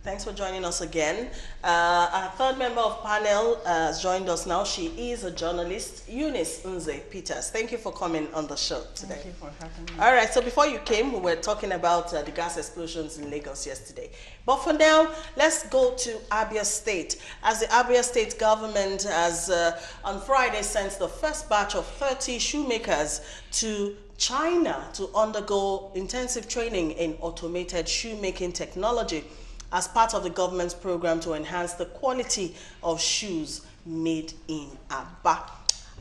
Thanks for joining us again. Our third member of panel has joined us now. She is a journalist, Eunice Nze Peters. Thank you for coming on the show today. Thank you for having me. All right, so before you came, we were talking about the gas explosions in Lagos yesterday. But for now, let's go to Abia State. As the Abia State government has on Friday sent the first batch of 30 shoemakers to China to undergo intensive training in automated shoemaking technology as part of the government's program to enhance the quality of shoes made in Abia.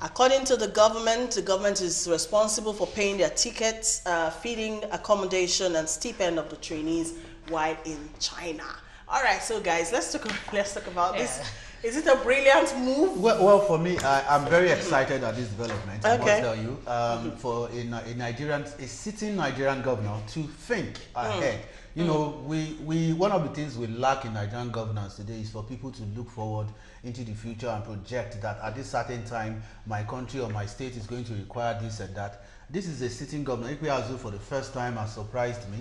According to the government is responsible for paying their tickets, feeding, accommodation, and stipend of the trainees while in China. All right, so guys, let's talk about this. Is it a brilliant move? Well, for me, I'm very excited at this development. I must tell you, for a sitting Nigerian governor to think ahead. You know, one of the things we lack in Nigerian governance today is for people to look forward into the future and project that at this certain time, my country or my state is going to require this and that. This is a sitting governor. Ikpeazu for the first time has surprised me.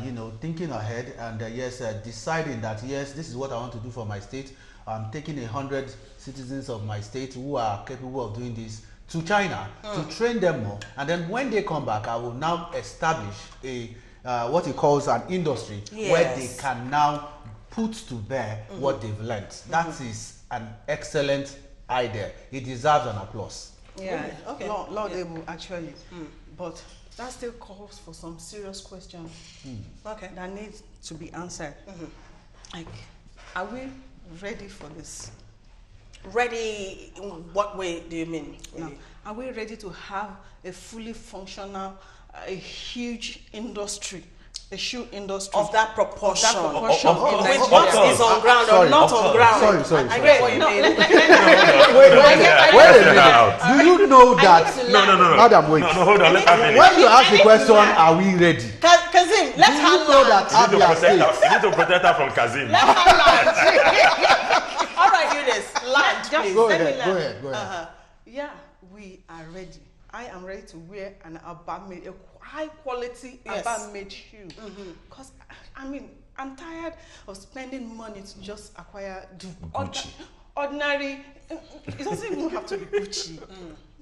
You know, thinking ahead and deciding that yes, this is what I want to do for my state. I'm taking 100 citizens of my state who are capable of doing this to China to train them more, and then when they come back, I will now establish a what he calls an industry where they can now put to bear what they've learned. That is an excellent idea. It deserves an applause. Yeah, okay. Laudable, actually. But that still calls for some serious questions that need to be answered. Like, are we ready for this? Ready in what way do you mean? No. Are we ready to have a fully functional, a huge industry, a shoe industry of that proportion? Which what is on ground or not on ground? Sorry. I get what you mean. Wait a minute. Do you know that? No. Madam, wait. No, hold on. Let her finish. When you ask the question, are we ready? Kazim, let her know land. that You need to protect her from Kazim. Let her land. All right, Eunice, land, please. Go Let me ahead. land. Yeah, we are ready. I am ready to wear an Abba made, a high quality Abba made shoe. Because I mean, I'm tired of spending money to just acquire ordinary. It doesn't even have to be Gucci.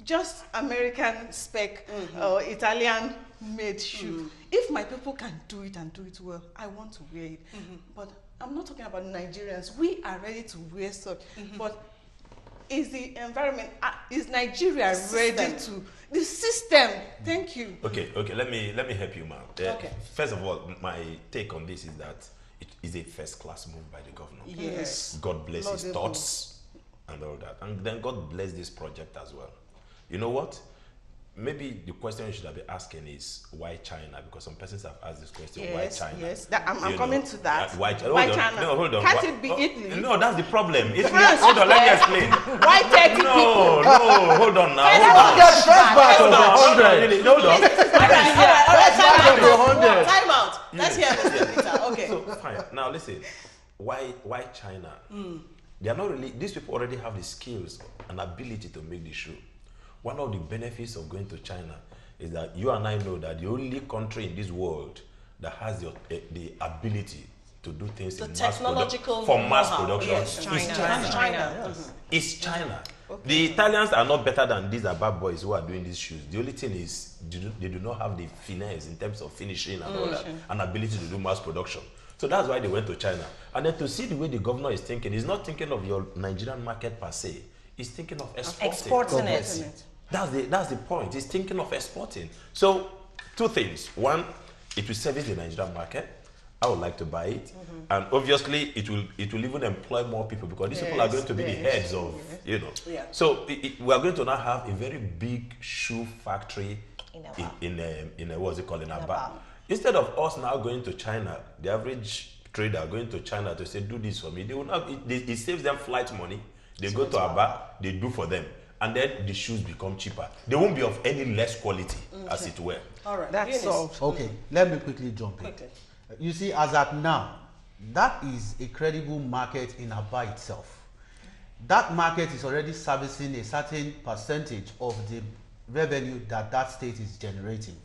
Just American spec or Italian made shoe. If my people can do it and do it well, I want to wear it. But I'm not talking about Nigerians. We are ready to wear such. But is the environment, is Nigeria ready to, the system, thank you. Okay, let me help you, ma'am. First of all, my take on this is that it is a first-class move by the governor. Yes. God bless his thoughts and all that. And then God bless this project as well. You know what? Maybe the question you should have been asking is why China? Because some persons have asked this question, why China? Yes, I'm coming to that. Why China? No, hold on. Can't it be Italy? No, that's the problem. Hold on, let me explain. Why 30 people? No, hold on now. Hold on. Time out. Let's hear this, Peter. Okay. So, fine. Now, listen. Why China? They are not really, these people already have the skills and ability to make the shoe. One of the benefits of going to China is that you and I know that the only country in this world that has the ability to do things in mass production is China. It's China. Okay. The Italians are not better than these Abba boys who are doing these shoes. The only thing is they do not have the finesse in terms of finishing and all that, and ability to do mass production. So that's why they went to China. And then to see the way the governor is thinking, he's not thinking of your Nigerian market per se. He's thinking of exporting it. That's the point. He's thinking of exporting. So, two things. One, it will service the Nigerian market. I would like to buy it, and obviously it will even employ more people because these people are going to be the heads of So we are going to now have a very big shoe factory in what's it called, in Abia. Instead of us now going to China, the average trader going to China to say do this for me, they will not. It saves them flight money. They go to Abia, they do for them. And then the shoes become cheaper. They won't be of any less quality, as it were. All right. That's solved. Okay, let me quickly jump in. You see, as at now, that is a credible market in Abia itself. That market is already servicing a certain percentage of the revenue that state is generating.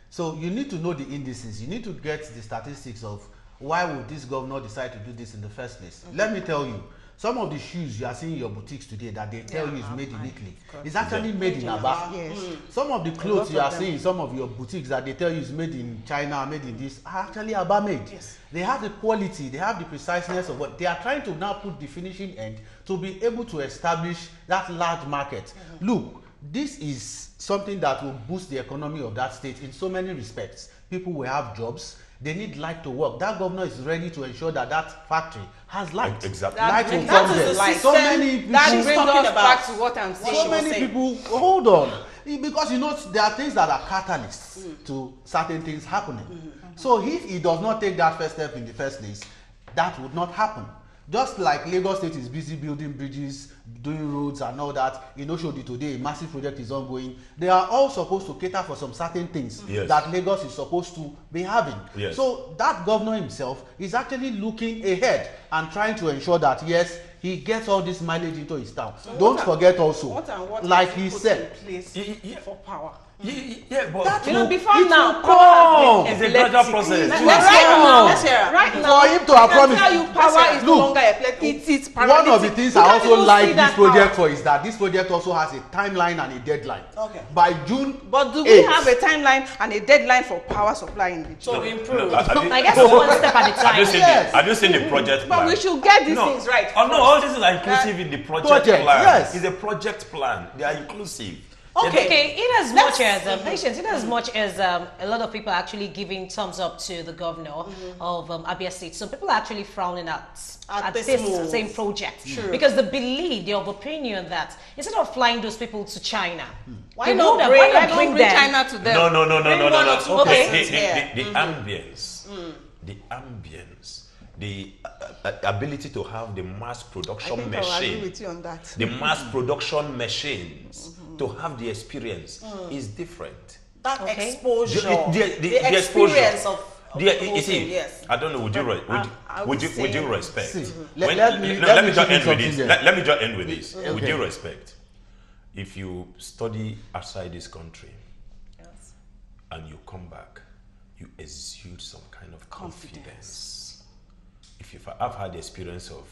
So you need to know the indices. You need to get the statistics of why would this governor decide to do this in the first place? Let me tell you, some of the shoes you are seeing in your boutiques today that they tell you is made in Italy, it's actually made in Abia. Yes. Some of the clothes you are seeing in some of your boutiques that they tell you is made in China, made in this, are actually Abia made. Yes. They have the quality, they have the preciseness of what they are trying to now put the finishing end to be able to establish that large market. Look, this is something that will boost the economy of that state in so many respects. People will have jobs. They need light to work. That governor is ready to ensure that that factory has light. Exactly. Light will That come is there. the system So many people. That she's brings talking us about. back to what I'm saying. So many people. Hold on, because you know there are things that are catalysts to certain things happening. So if he does not take that first step in the first place, that would not happen. Just like Lagos State is busy building bridges, doing roads and all that, in Oshodi today, a massive project is ongoing. They are all supposed to cater for some certain things that Lagos is supposed to be having. So that governor himself is actually looking ahead and trying to ensure that, yes, he gets all this mileage into his town. So Don't forget also, what like is he put said, in place for power. Yeah, but that You know, will- before it now, will power come. it's a gradual process. Let's hear her. Right For now, him to I have can promised- tell you power is no Look, longer a place. It's One paralytic. of the things You I can't also even like see this that project power. for is that this project also has a timeline and a deadline. Okay. By June But do we 8th, have a timeline and a deadline for power supply in the So we improve. I guess it's one step at a time. Have you seen the project plan? But we should get these No. things right. Oh no, all these are inclusive in the project Project, plan. yes. It's a project plan. They are inclusive. Okay. In as much as patience, in as much as a lot of people are actually giving thumbs up to the governor of Abia State, some people are actually frowning at this this move. same project Sure. because they believe, they're of opinion that instead of flying those people to China, Why they not would have- bring- why not why not bring Bring them? China to them. No. Bring one or two Okay. persons here. The ambience, the ability to have the mass I production think I'll agree machine, with you on that. the mass production machines to have the experience is different. That Okay. exposure, The experience of You the whole see, thing, yes. I don't know. Would you respect? See, Let let me me just give you end with this. something there. Let me just end with this. With Okay. due respect, if you study outside this country and you come back, you exude some kind of confidence. I've had the experience of,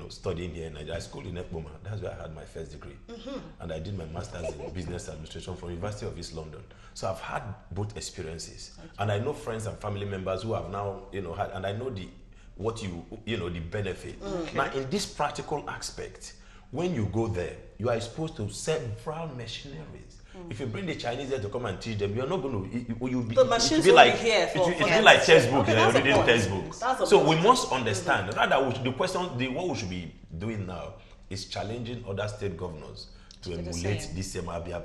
studying here in Nigeria. I schooled in Ekboma. That's where I had my first degree, and I did my master's in business administration from University of East London. So I've had both experiences, and I know friends and family members who have now, had, and I know the benefit. Now, in this practical aspect, when you go there, you are exposed to several machineries. If you bring the Chinese there to come and teach them, you're not going to. The machines be will like, be here for it will be them. like textbook. Okay, They're that's a reading point. textbooks. That's a So point. we must understand. Rather, what we should be doing now is challenging other state governors to emulate this same Abia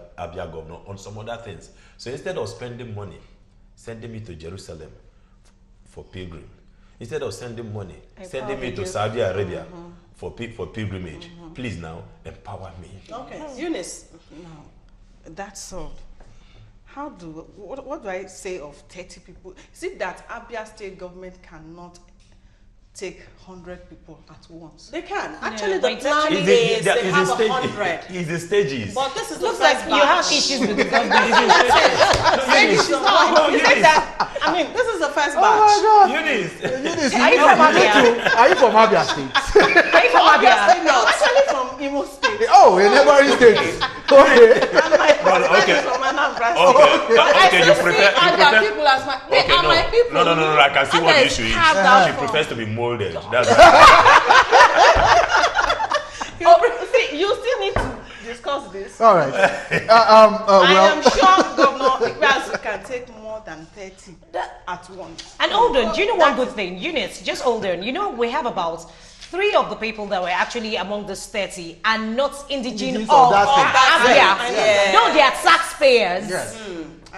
governor on some other things. So instead of spending money, sending me to Jerusalem for pilgrim. Instead of sending money, sending me to Saudi Arabia for pilgrimage. Please now empower me. Okay, Eunice. Now, that's solved. What do I say of 30 people? Is it that Abia state government cannot take 100 people at once? They can. Actually, the but plan it's is they have 100. It's the stages. But this is the Looks first like you have batch. issues with the government. You said that. I mean, this is the first batch. Oh my God. Eunice. Eunice, Are you from Abia? Are you from Abia State? Are you from Abia? I'm actually from Imo State. Oh, a neighboring state. Okay. And my husband okay. is from Anambra State. Okay, you I prefer. still see Abia people as my. They are my people. No. I can see what the issue is. Have that She from- prefers to be molded. That's See, you still need to discuss this. All right. I am sure Governor Ibas can take more than 30 at once. And hold on, do you know one good thing? Eunice, just hold on. We have about 3 of the people that were actually among this 30 are not indigenous Indigenous of that state. Abia. Yeah. No, they are taxpayers. Yes.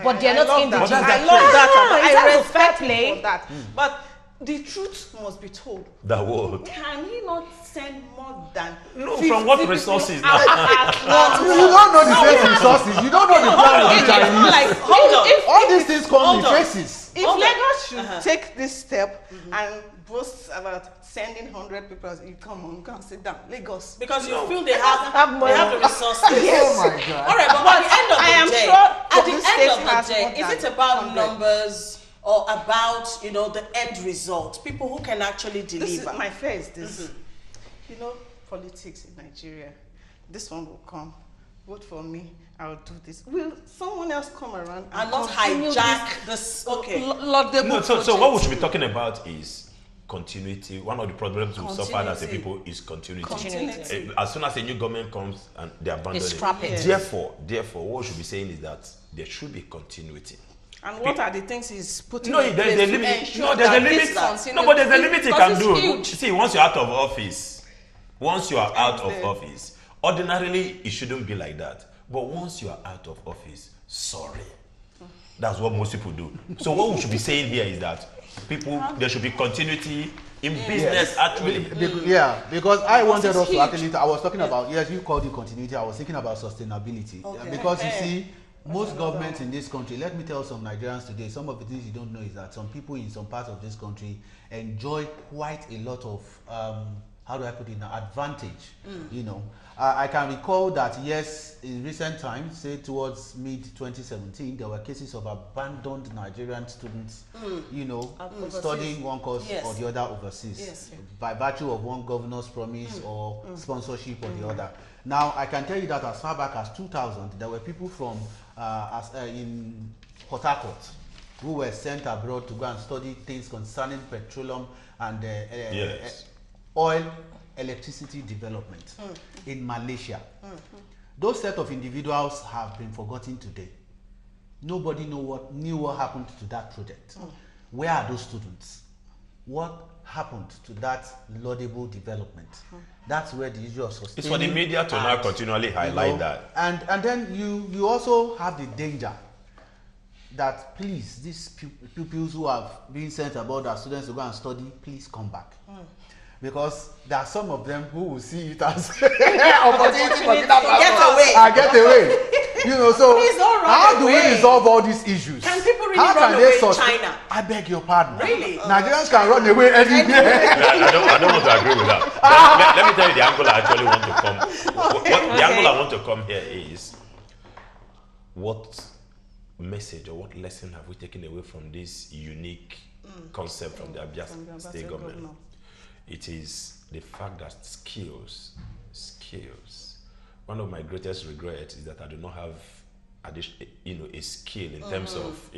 But they're not indigenous. I love that. Is that I a fair respect play? him for that. But the truth must be told. the word. Can he not send more than No, 50 from what people resources out at once? You don't know the same resources. You don't know the plan of the It's not Chinese. like Hold on. All these things come in Hold on. phases. If Hold on. Lagos should take this step and boast about sending 100 people, you come and sit down. Lagos. Because you feel they have the resources. Oh my God. All right, but at the end of I am the day, sure at the this end state of has the day, more is than it about 100. numbers or about, you know, the end result? People who can actually deliver. This is, my fear is this. You know, politics in Nigeria. This one will come. Vote for me. I'll do this. Will someone else come around and not hijack this? Okay. No, so what we should be talking about is continuity. One of the problems we've suffered as a people is continuity. As soon as a new government comes and they abandon it. Therefore, what we should be saying is that there should be continuity. And what are the things he's putting in place there's a limit. No, there's a limit. No, but there's a limit he can do. See, once you're out of office, ordinarily it shouldn't be like that. But once you are out of office, sorry. That's what most people do. So what we should be saying here is that there should be continuity in business, actually. Because I wanted us to actually, I was talking about, yes, you called it continuity, I was thinking about sustainability. Because you see, most governments in this country, let me tell some Nigerians today, some of the things you don't know is that some people in some parts of this country enjoy quite a lot of, how do I put it now, advantage, you know. I can recall that, yes, in recent times, say towards mid-2017, there were cases of abandoned Nigerian students, you know, studying one course or the other overseas, by virtue of one governor's promise or sponsorship or the other. Now, I can tell you that as far back as 2000, there were people from, in Port Harcourt, who were sent abroad to go and study things concerning petroleum and oil, electricity development in Malaysia. Those set of individuals have been forgotten today. Nobody knew what happened to that project. Where are those students? What happened to that laudable development? That's where the issue of sustaining. It's for the media to now continually highlight that. And then you also have the danger that, please, these pupils who have been sent abroad as students to go and study, please come back. Because there are some of them who will see it as opportunity for get away. You know, so how do we resolve all these issues? Can people really run away in China? I beg your pardon. Really? Nigerians can run away anywhere. I don't want to agree with that. Let me tell you the angle I actually want to come. The angle I want to come here is, what message or what lesson have we taken away from this unique concept from the Abia state government? It is the fact that skills. One of my greatest regrets is that I do not have a skill in terms of,